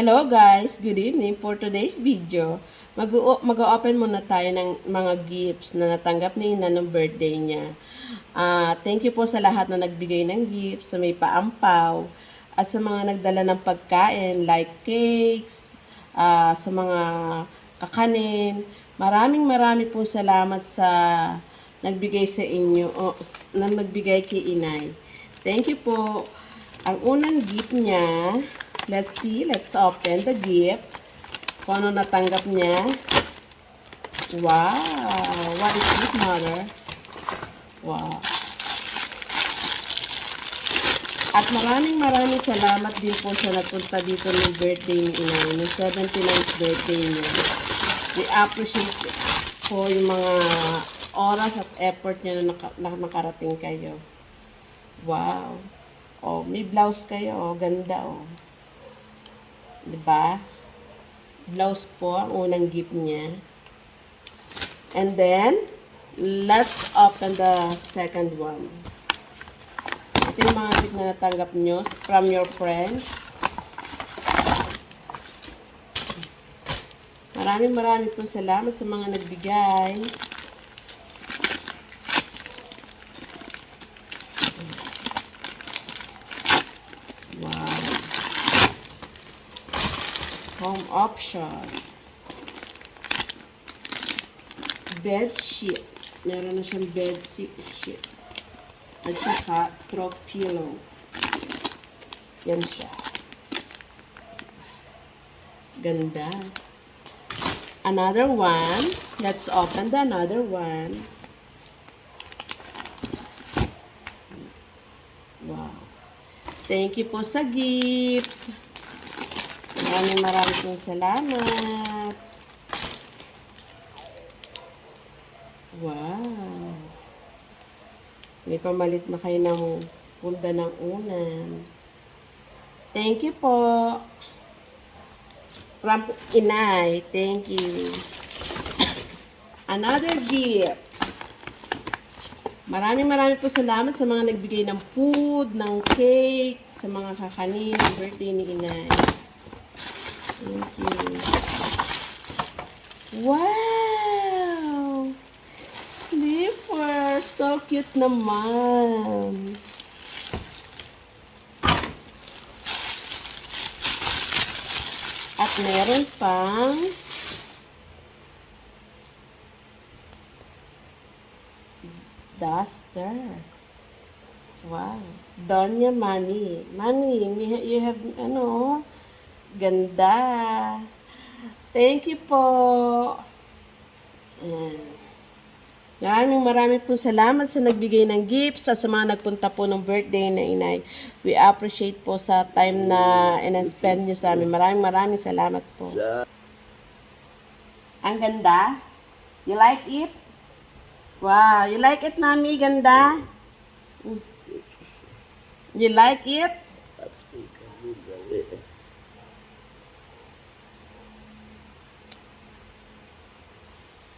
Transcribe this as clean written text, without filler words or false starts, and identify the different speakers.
Speaker 1: Hello guys, good evening. For today's video, mag-open muna tayo ng mga gifts na natanggap ni Ina ng birthday niya. Thank you po sa lahat na nagbigay ng gifts, sa may paampaw, at sa mga nagdala ng pagkain like cakes, sa mga kakanin. Marami po salamat sa nagbigay sa inyo, na nagbigay kay Inay. Thank you po. Ang unang gift niya, let's see, let's open the gift. Kung ano natanggap niya. Wow! What is this, mother? Wow! At maraming salamat din po sa nagpunta dito ng birthday ni Inay, ng 79th birthday niya. We appreciate po yung mga oras at effort niya na nakarating kayo. Wow! Oh, may blouse kayo, oh, ganda, oh. 'Di ba? Blouse po ang unang gift niya. And then, let's open the second one. Ito yung mga gift na natanggap nyo from your friends. Maraming po salamat sa mga nagbigay. Wow. Home option. Bed sheet. Meron na siyang bed sheet. At saka throw pillow. Yan siya. Ganda. Another one. Let's open the another one. Wow. Thank you po sa gift. Maraming pong salamat. Wow. May pamalit na kayo ng pulda ng unan. Thank you po. From Inay. Thank you. Another gift. Maraming po salamat sa mga nagbigay ng food, ng cake, sa mga kakanin, birthday ni Inay. Thank you. Wow! Slipper! So cute naman. At meron pang duster. Wow. Donya Mami. Mami, you have, ganda. Thank you po. Maraming po salamat sa nagbigay ng gifts, sa mga nagpunta po ng birthday na Inay. We appreciate po sa time na in-spend nyo sa amin. Maraming salamat po. Ang ganda? You like it? Wow, you like it, Mami? Ganda? You like it?